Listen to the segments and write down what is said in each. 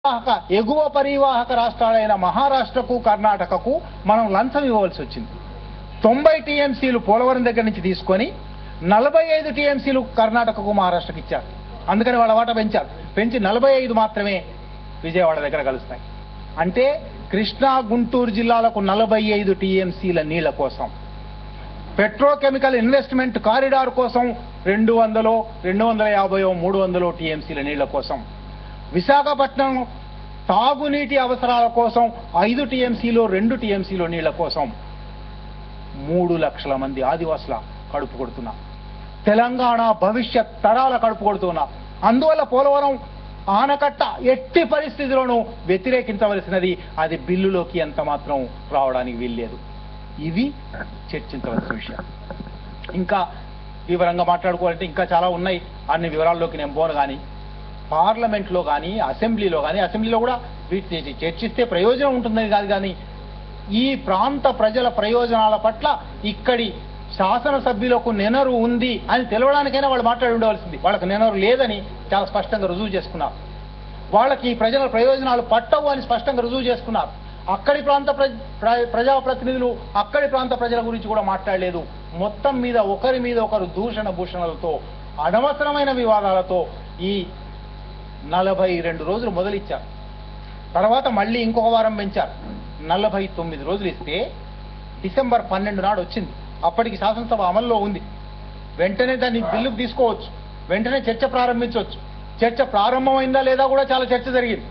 ఎగువ పరివాహక రాష్ట్రాలైన మహారాష్ట్రకు కర్ణాటకకు మనం లంచం ఇవ్వవలసి వచ్చింది. 90 టీఎంసీలు పోలవరం దగ్గర నుంచి తీసుకొని 45 టీఎంసీలు కర్ణాటకకు మహారాష్ట్రకు ఇచ్చారు. అందుకని వాళ్ళ వాటా పెంచారు. పెంచి 45 మాత్రమే విజయవాడ దగ్గర కలుస్తాయి. అంటే కృష్ణా గుంటూరు జిల్లాలకు 45 టీఎంసీల నీళ్ల కోసం, పెట్రోకెమికల్ ఇన్వెస్ట్మెంట్ కారిడార్ కోసం 200, 250, 300 టీఎంసీల నీళ్ల కోసం, విశాఖపట్నం తాగునీటి అవసరాల కోసం 5 టీఎంసీలో 2 టీఎంసీలో నీళ్ల కోసం 3 లక్షల మంది ఆదివాసుల కడుపు కొడుతున్నారు. తెలంగాణ భవిష్యత్ తరాల కడుపు కొడుతున్నారు. అందువల్ల పోలవరం ఆనకట్ట ఎట్టి పరిస్థితిలోనూ వ్యతిరేకించవలసినది. అది బిల్లులోకి ఎంత మాత్రం రావడానికి వీల్లేదు. ఇవి చర్చించవలసిన విషయం. ఇంకా వివరంగా మాట్లాడుకోవాలంటే ఇంకా చాలా ఉన్నాయి. అన్ని వివరాల్లోకి నేను పోను. కానీ పార్లమెంట్లో కానీ అసెంబ్లీలో కూడా వీటిని చర్చిస్తే ప్రయోజనం ఉంటుందని కాదు. కానీ ఈ ప్రాంత ప్రజల ప్రయోజనాల పట్ల ఇక్కడి శాసనసభ్యులకు నెనరు ఉంది అని తెలవడానికైనా వాళ్ళు మాట్లాడి ఉండవలసింది. వాళ్ళకి నెనరు లేదని చాలా స్పష్టంగా రుజువు చేసుకున్నారు. వాళ్ళకి ఈ ప్రజల ప్రయోజనాలు పట్టవు అని స్పష్టంగా రుజువు చేసుకున్నారు. అక్కడి ప్రాంత ప్రజాప్రతినిధులు అక్కడి ప్రాంత ప్రజల గురించి కూడా మాట్లాడలేదు. మొత్తం మీద ఒకరి మీద ఒకరు దూషణ భూషణలతో, అనవసరమైన వివాదాలతో ఈ 42 రోజులు మొదలిచ్చారు. తర్వాత మళ్ళీ ఇంకొక వారం పెంచారు. 49 రోజులు ఇస్తే డిసెంబర్ 12 నాడు వచ్చింది. అప్పటికి శాసనసభ అమల్లో ఉంది. వెంటనే దాన్ని బిల్లుకు తీసుకోవచ్చు, వెంటనే చర్చ ప్రారంభించవచ్చు. చర్చ ప్రారంభమైందా లేదా కూడా చాలా చర్చ జరిగింది.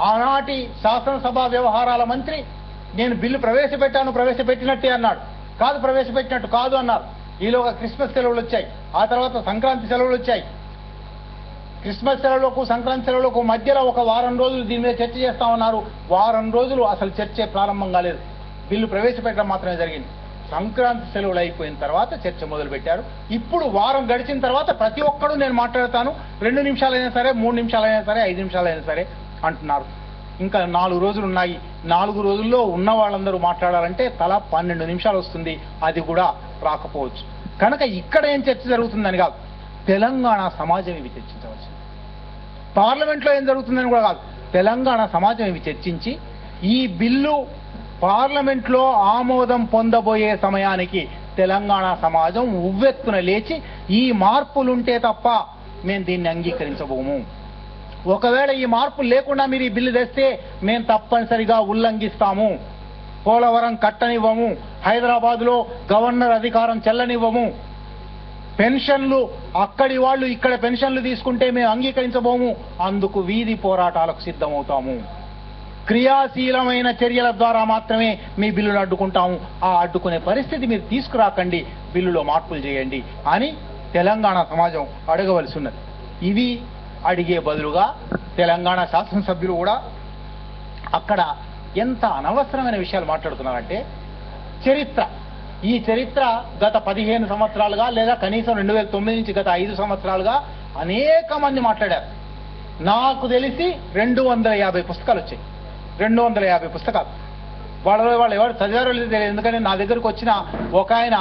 ఆనాటి శాసనసభ వ్యవహారాల మంత్రి నేను బిల్లు ప్రవేశపెట్టినట్టే అన్నాడు. కాదు, ప్రవేశపెట్టినట్టు కాదు అన్నారు. ఈలోగా క్రిస్మస్ సెలవులు వచ్చాయి. ఆ తర్వాత సంక్రాంతి సెలవులు వచ్చాయి. క్రిస్మస్ సెలవులకు సంక్రాంతి సెలవులకు మధ్యలో ఒక వారం రోజులు దీని మీద చర్చ చేస్తామన్నారు. వారం రోజులు అసలు చర్చే ప్రారంభం కాలేదు. బిల్లు ప్రవేశపెట్టడం మాత్రమే జరిగింది. సంక్రాంతి సెలవులు అయిపోయిన తర్వాత చర్చ మొదలు పెట్టారు. ఇప్పుడు వారం గడిచిన తర్వాత ప్రతి ఒక్కడు నేను మాట్లాడతాను, 2 నిమిషాలైనా సరే, 3 నిమిషాలైనా సరే, 5 నిమిషాలైనా సరే అంటున్నారు. ఇంకా 4 రోజులు ఉన్నాయి. 4 రోజుల్లో ఉన్న వాళ్ళందరూ మాట్లాడాలంటే తలా 12 నిమిషాలు వస్తుంది. అది కూడా రాకపోవచ్చు. కనుక ఇక్కడ ఏం చర్చ జరుగుతుందని కాదు, తెలంగాణ సమాజం ఇవి చర్చించవచ్చు. పార్లమెంట్లో ఏం జరుగుతుందని కూడా కాదు, తెలంగాణ సమాజం ఇవి చర్చించి ఈ బిల్లు పార్లమెంట్లో ఆమోదం పొందబోయే సమయానికి తెలంగాణ సమాజం ఉవ్వెత్తున లేచి ఈ మార్పులుంటే తప్ప మేము దీన్ని అంగీకరించబోము, ఒకవేళ ఈ మార్పులు లేకుండా మీరు ఈ బిల్లు తెస్తే మేము తప్పనిసరిగా ఉల్లంఘిస్తాము, పోలవరం కట్టనివ్వము, హైదరాబాద్లో గవర్నర్ అధికారం చెల్లనివ్వము, పెన్షన్లు అక్కడి వాళ్ళు ఇక్కడ పెన్షన్లు తీసుకుంటే మేము అంగీకరించబోము, అందుకు వీధి పోరాటాలకు సిద్ధమవుతాము, క్రియాశీలమైన చర్యల ద్వారా మాత్రమే మీ బిల్లును అడ్డుకుంటాము, ఆ అడ్డుకునే పరిస్థితి మీరు తీసుకురాకండి, బిల్లులో మార్పులు చేయండి అని తెలంగాణ సమాజం అడగవలసి ఉన్నది. ఇవి అడిగే బదులుగా తెలంగాణ శాసనసభ్యులు కూడా అక్కడ ఎంత అనవసరమైన విషయాలు మాట్లాడుతున్నారంటే, ఈ చరిత్ర గత 15 సంవత్సరాలుగా లేదా కనీసం 2009 నుంచి గత 5 సంవత్సరాలుగా అనేక మంది మాట్లాడారు. నాకు తెలిసి 250 పుస్తకాలు వచ్చాయి. 250 పుస్తకాలు. వాళ్ళు ఎవరు చదివారో లేదో తెలియదు. ఎందుకంటే నా దగ్గరకు వచ్చిన ఒక ఆయన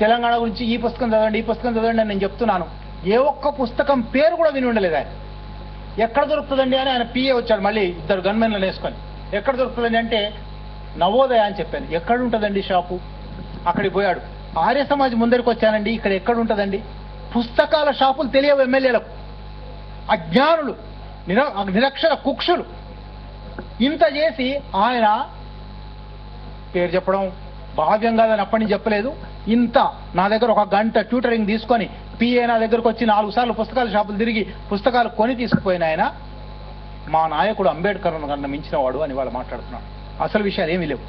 తెలంగాణ గురించి ఈ పుస్తకం చదవండి అని నేను చెప్తున్నాను. ఏ ఒక్క పుస్తకం పేరు కూడా విని ఉండలేదు ఆయన. ఎక్కడ దొరుకుతుందండి అని ఆయన పిఏ వచ్చాడు, మళ్ళీ 2 గన్మెన్లను వేసుకొని. ఎక్కడ దొరుకుతుందండి అంటే నవోదయ అని చెప్పాను. ఎక్కడ ఉంటుందండి షాపు? అక్కడికి పోయాడు. ఆర్య సమాజ్ ముందరికి వచ్చానండి, ఇక్కడ ఎక్కడ ఉంటుందండి? పుస్తకాల షాపులు తెలియవు ఎమ్మెల్యేలకు. అజ్ఞానులు, నిరక్షర కుక్షులు. ఇంత చేసి ఆయన పేరు చెప్పడం భావ్యం కాదని అప్పటి నుంచి చెప్పలేదు. ఇంత నా దగ్గర 1 గంట ట్యూటరింగ్ తీసుకొని పిఏ నా దగ్గరకు వచ్చి 4 సార్లు పుస్తకాల షాపులు తిరిగి పుస్తకాలు కొని తీసుకుపోయిన ఆయన మా నాయకుడు అంబేద్కర్ కన్నా మించిన వాడు అని వాళ్ళు మాట్లాడుతున్నాడు. అసలు విషయాలు ఏమీ లేవు.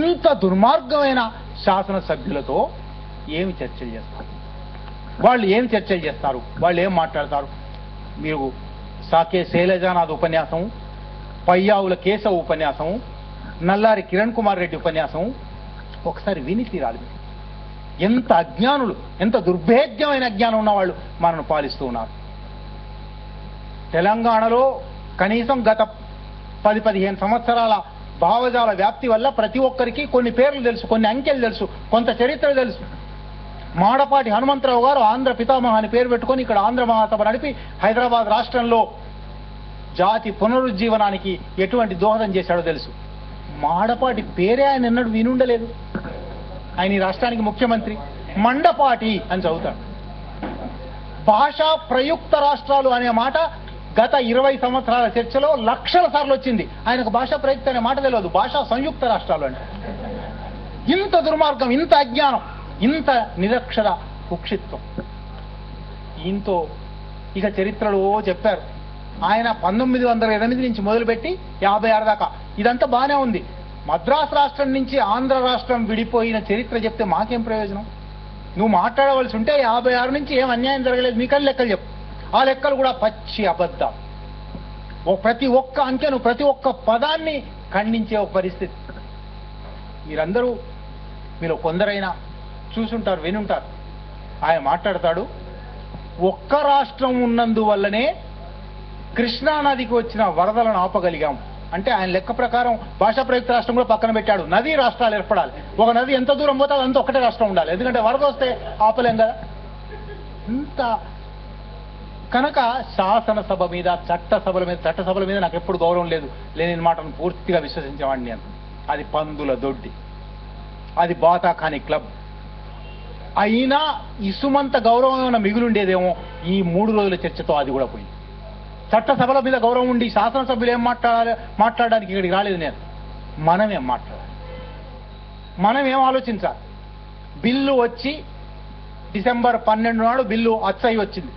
ఇంత దుర్మార్గమైన శాసనసభ్యులతో ఏమి చర్చలు చేస్తారు? వాళ్ళు ఏం చర్చలు చేస్తారు? వాళ్ళు ఏం మాట్లాడతారు? మీరు సాకే శైలజానాథ్ ఉపన్యాసం, పయ్యావుల కేశవ్ ఉపన్యాసం, నల్లారి కిరణ్ కుమార్ రెడ్డి ఉపన్యాసం ఒకసారి విని తీరాలి. ఎంత అజ్ఞానులు, ఎంత దుర్భేద్యమైన అజ్ఞానం ఉన్నవాళ్ళు మనను పాలిస్తూ ఉన్నారు. తెలంగాణలో కనీసం గత 10-15 సంవత్సరాల భావజాల వ్యాప్తి వల్ల ప్రతి ఒక్కరికి కొన్ని పేర్లు తెలుసు, కొన్ని అంకెలు తెలుసు, కొంత చరిత్ర తెలుసు. మాడపాటి హనుమంతరావు గారు ఆంధ్ర పితామహ అని పేరు పెట్టుకొని ఇక్కడ ఆంధ్ర మహాసభ నడిపి హైదరాబాద్ రాష్ట్రంలో జాతి పునరుజ్జీవనానికి ఎటువంటి దోహదం చేశాడో తెలుసు. మాడపాటి పేరే ఆయన ఎన్నడూ వినుండలేదు. ఆయన ఈ రాష్ట్రానికి ముఖ్యమంత్రి. మండపాటి అని చదువుతాడు. భాషా ప్రయుక్త రాష్ట్రాలు అనే మాట గత 20 సంవత్సరాల చర్చలో లక్షల సార్లు వచ్చింది. ఆయనకు భాషా ప్రయుక్త అనే మాట తెలియదు. భాషా సంయుక్త రాష్ట్రాలు అంటే ఇంత దుర్మార్గం, ఇంత అజ్ఞానం, ఇంత నిరక్షర కుక్షిత్వం. ఈయంతో ఇక చరిత్రలో చెప్పారు. ఆయన 1908 నుంచి మొదలుపెట్టి 56 దాకా ఇదంతా బాగానే ఉంది. మద్రాసు రాష్ట్రం నుంచి ఆంధ్ర రాష్ట్రం విడిపోయిన చరిత్ర చెప్తే మాకేం ప్రయోజనం? నువ్వు మాట్లాడవలసి ఉంటే 56 నుంచి ఏం అన్యాయం జరగలేదు మీకని లెక్కలు చెప్పు. ఆ లెక్కలు కూడా పచ్చి అబద్ధం. ప్రతి ఒక్క అంకెను, ప్రతి ఒక్క పదాన్ని ఖండించే ఒక పరిస్థితి. మీరందరూ మీరు కొందరైనా చూసుంటారు, వినుంటారు. ఆయన మాట్లాడతాడు, ఒక్క రాష్ట్రం ఉన్నందువల్లనే కృష్ణానదికి వచ్చిన వరదలను ఆపగలిగాం. అంటే ఆయన లెక్క ప్రకారం భాషా ప్రయుక్త రాష్ట్రం కూడా పక్కన పెట్టాడు. నదీ రాష్ట్రాలు ఏర్పడాలి. ఒక నది ఎంత దూరం పోతే అంత ఒకటే రాష్ట్రం ఉండాలి. ఎందుకంటే వరద వస్తే ఆపలేం కదా. ఇంత కనుక శాసనసభ మీద, చట్టసభల మీద నాకు ఎప్పుడు గౌరవం లేదు. లేని మాటను పూర్తిగా విశ్వసించేవాడిని నేను. అది పందుల దొడ్డి, అది బాతాఖాని క్లబ్. అయినా ఇసుమంత గౌరవం ఏమైనా మిగులుండేదేమో ఈ 3 రోజుల చర్చతో అది కూడా పోయింది. చట్టసభల మీద గౌరవం ఉండి శాసనసభ్యులు ఏం మాట్లాడడానికి ఇక్కడికి రాలేదు నేను. మనమేం మాట్లాడాలి, మనం ఏం ఆలోచించాలి? బిల్లు వచ్చి డిసెంబర్ 12 నాడు బిల్లు అచ్చయి వచ్చింది.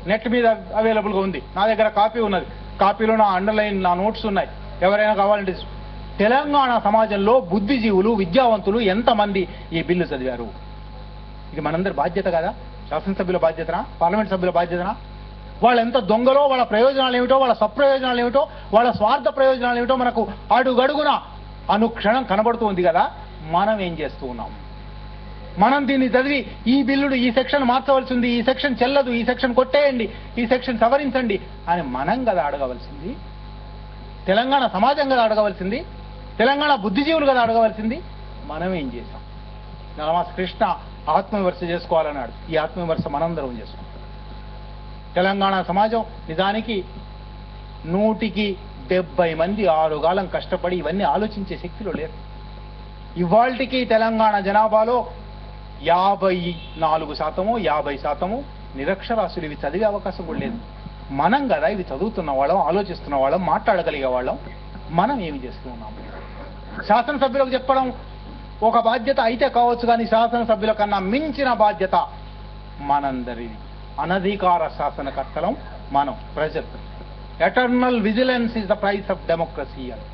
నెట్ మీద అవైలబుల్గా ఉంది. నా దగ్గర కాపీ ఉన్నది. కాపీలో నా అండర్లైన్, నా నోట్స్ ఉన్నాయి. ఎవరైనా కావాలంటే తెలంగాణ సమాజంలో బుద్ధిజీవులు, విద్యావంతులు ఎంతమంది ఈ బిల్లు చదివారు? ఇది మనందరి బాధ్యత కదా. శాసనసభ్యుల బాధ్యతనా, పార్లమెంట్ సభ్యుల బాధ్యతనా? వాళ్ళు ఎంత దొంగలో, వాళ్ళ ప్రయోజనాలు ఏమిటో, వాళ్ళ సప్రయోజనాలు ఏమిటో, వాళ్ళ స్వార్థ ప్రయోజనాలు ఏమిటో మనకు అడుగడుగున అనుక్షణం కనబడుతూ ఉంది కదా. మనం ఏం చేస్తూ ఉన్నాం? మనం దీన్ని చదివి ఈ బిల్లుడు, ఈ సెక్షన్ మార్చవలసింది, ఈ సెక్షన్ చెల్లదు, ఈ సెక్షన్ కొట్టేయండి, ఈ సెక్షన్ సవరించండి అని మనం కదా అడగవలసింది. తెలంగాణ సమాజం కదా అడగవలసింది. తెలంగాణ బుద్ధిజీవులు కదా అడగవలసింది. మనం ఏం చేశాం? నలమాస్ కృష్ణ ఆత్మవిమర్శ చేసుకోవాలన్నాడు. ఈ ఆత్మవిమర్శ మనందరం చేసుకుంటాం. తెలంగాణ సమాజం నిజానికి 170 మంది 6 కాలం కష్టపడి ఇవన్నీ ఆలోచించే శక్తిలో లేరు. ఇవాళకి తెలంగాణ జనాభాలో 54% 50% నిరక్షరాస్యులు. ఇవి చదివే అవకాశం కూడా లేదు. మనం కదా ఇవి చదువుతున్న వాళ్ళం, ఆలోచిస్తున్న వాళ్ళం, మాట్లాడగలిగే వాళ్ళం. మనం ఏమి చేస్తూ ఉన్నాము? శాసనసభ్యులకు చెప్పడం ఒక బాధ్యత అయితే కావచ్చు, కానీ శాసనసభ్యుల కన్నా మించిన బాధ్యత మనందరిది. అనధికార శాసనకర్తలం మనం, ప్రజలు. Eternal vigilance is the price of democracy అని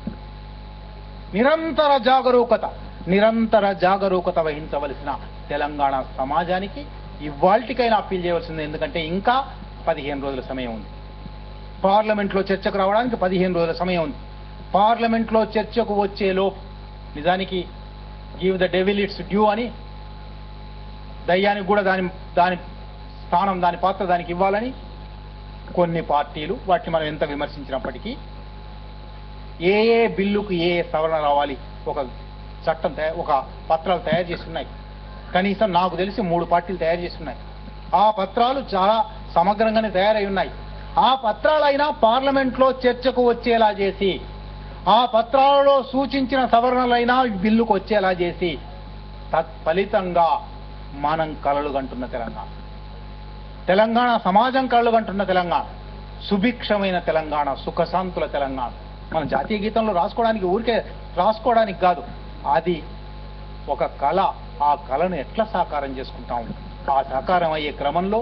నిరంతర జాగరూకత వహించవలసిన తెలంగాణ సమాజానికి ఇవాల్టికైనా అప్పీల్ చేయవలసింది. ఎందుకంటే ఇంకా 15 రోజుల సమయం ఉంది. పార్లమెంట్లో చర్చకు రావడానికి 15 రోజుల సమయం ఉంది. పార్లమెంట్లో చర్చకు వచ్చేలోపు నిజానికి give the devil it's due అని, దయ్యానికి కూడా దాని స్థానం, దాని పాత్ర దానికి ఇవ్వాలని కొన్ని పార్టీలు, వాటిని మనం ఎంత విమర్శించినప్పటికీ, ఏ బిల్లుకు ఏ సవరణ రావాలి ఒక చట్టం ఒక పత్రాలు తయారు చేస్తున్నాయి. కనీసం నాకు తెలిసి 3 పార్టీలు తయారు చేస్తున్నాయి. ఆ పత్రాలు చాలా సమగ్రంగానే తయారై ఉన్నాయి. ఆ పత్రాలైనా పార్లమెంట్లో చర్చకు వచ్చేలా చేసి, ఆ పత్రాలలో సూచించిన సవరణలైనా బిల్లుకు వచ్చేలా చేసి, తత్ఫలితంగా మనం కలలుగంటున్న తెలంగాణ సమాజం కలలుగంటున్న తెలంగాణ, సుభిక్షమైన తెలంగాణ, సుఖశాంతుల తెలంగాణ. మన జాతీయ గీతంలో రాసుకోవడానికి, ఊరికే రాసుకోవడానికి కాదు, అది ఒక కళ. ఆ కళను ఎట్లా సాకారం చేసుకుంటాము? ఆ సాకారం అయ్యే క్రమంలో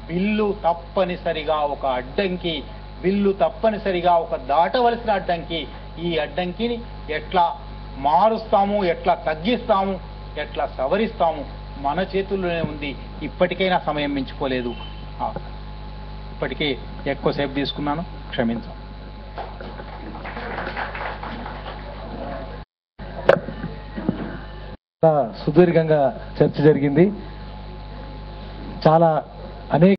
బిల్లు తప్పనిసరిగా ఒక అడ్డంకి, బిల్లు తప్పనిసరిగా ఒక దాటవలసిన అడ్డంకి. ఈ అడ్డంకిని ఎట్లా మారుస్తాము, ఎట్లా తగ్గిస్తాము, ఎట్లా సవరిస్తాము మన చేతుల్లోనే ఉంది. ఇప్పటికైనా సమయం మించిపోలేదు. ఇప్పటికే ఎక్కువసేపు తీసుకున్నాను, క్షమించాం. సుదీర్ఘంగా చర్చ జరిగింది. చాలా అనేక